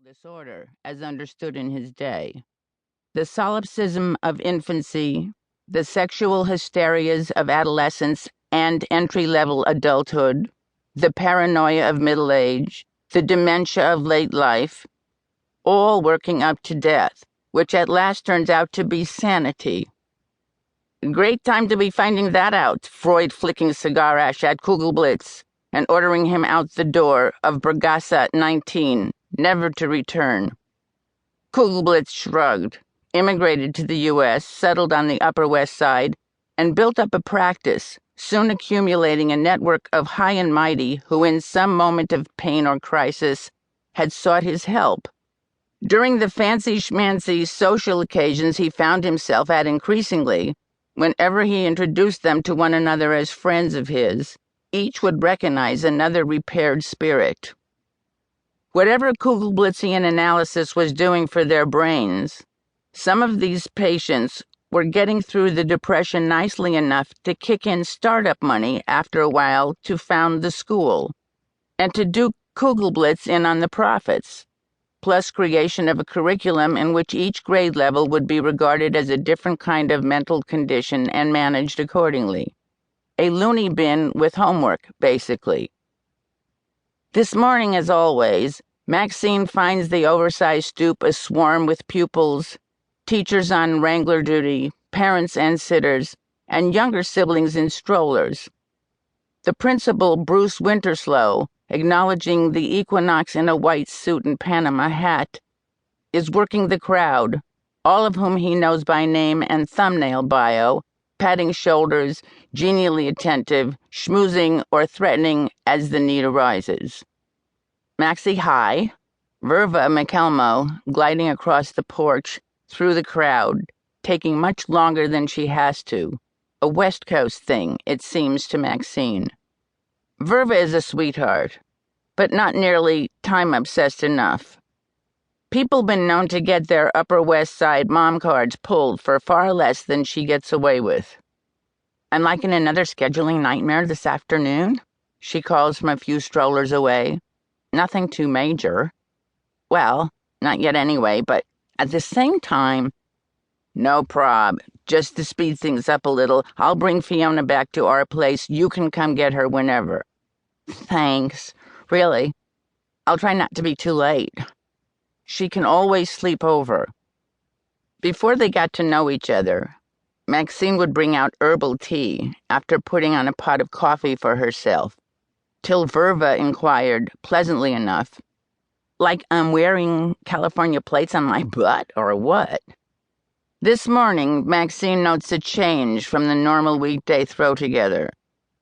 disorder, as understood in his day. The solipsism of infancy, the sexual hysterias of adolescence and entry-level adulthood, the paranoia of middle age, the dementia of late life, all working up to death, which at last turns out to be sanity. Great time to be finding that out, Freud flicking cigar ash at Kugelblitz and ordering him out the door of Burgassa 19, never to return. Kugelblitz shrugged, immigrated to the U.S., settled on the Upper West Side, and built up a practice, soon accumulating a network of high and mighty who in some moment of pain or crisis had sought his help. During the fancy-schmancy social occasions he found himself at increasingly, whenever he introduced them to one another as friends of his, each would recognize another repaired spirit. Whatever Kugelblitzian analysis was doing for their brains, some of these patients were getting through the depression nicely enough to kick in startup money after a while to found the school, and to do Kugelblitz in on the profits, plus creation of a curriculum in which each grade level would be regarded as a different kind of mental condition and managed accordingly. A loony bin with homework, basically. This morning, as always, Maxine finds the oversized stoop aswarm with pupils, teachers on wrangler duty, parents and sitters, and younger siblings in strollers. The principal, Bruce Winterslow, acknowledging the equinox in a white suit and Panama hat, is working the crowd, all of whom he knows by name and thumbnail bio, patting shoulders, genially attentive, schmoozing or threatening as the need arises. Maxie hi, Verva McElmo gliding across the porch, through the crowd, taking much longer than she has to. A West Coast thing, it seems to Maxine. Verva is a sweetheart, but not nearly time-obsessed enough. People been known to get their Upper West Side mom cards pulled for far less than she gets away with. I'm like in another scheduling nightmare this afternoon, she calls from a few strollers away. Nothing too major. Well, not yet anyway, but at the same time, no prob. Just to speed things up a little, I'll bring Fiona back to our place. You can come get her whenever. Thanks. Really. I'll try not to be too late. She can always sleep over. Before they got to know each other, Maxine would bring out herbal tea after putting on a pot of coffee for herself, till Verva inquired, pleasantly enough, like I'm wearing California plates on my butt or what? This morning, Maxine notes a change from the normal weekday throw-together,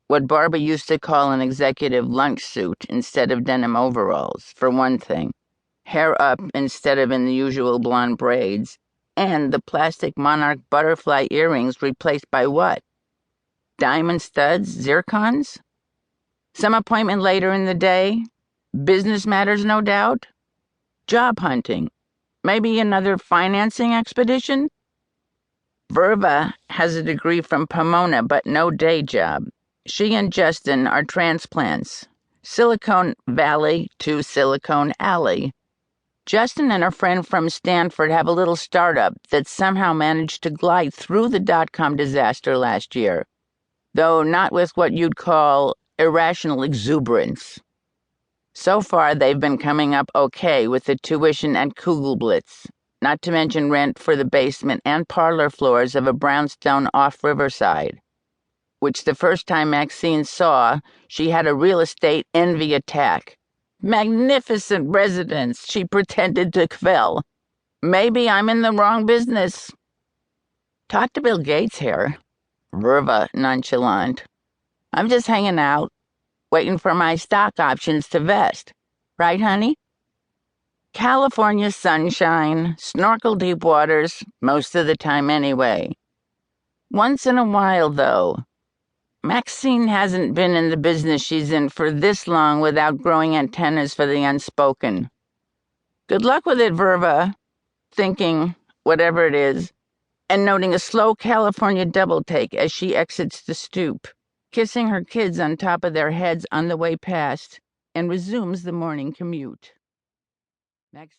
what Barbara used to call an executive lunch suit instead of denim overalls, for one thing, hair up instead of in the usual blonde braids, and the plastic monarch butterfly earrings replaced by what? Diamond studs? Zircons? Some appointment later in the day? Business matters, no doubt? Job hunting? Maybe another financing expedition? Verva has a degree from Pomona, but no day job. She and Justin are transplants. Silicon Valley to Silicon Alley. Justin and a friend from Stanford have a little startup that somehow managed to glide through the dot-com disaster last year, though not with what you'd call irrational exuberance. So far, they've been coming up okay with the tuition at Kugelblitz, not to mention rent for the basement and parlor floors of a brownstone off Riverside, which the first time Maxine saw, she had a real estate envy attack. Magnificent residence, she pretended to quell. Maybe I'm in the wrong business. Talk to Bill Gates here. Verva nonchalant. I'm just hanging out, waiting for my stock options to vest. Right, honey? California sunshine, snorkel deep waters, most of the time anyway. Once in a while, though, Maxine hasn't been in the business she's in for this long without growing antennas for the unspoken. Good luck with it, Verva, thinking, whatever it is, and noting a slow California double take as she exits the stoop, kissing her kids on top of their heads on the way past, and resumes the morning commute. Maxine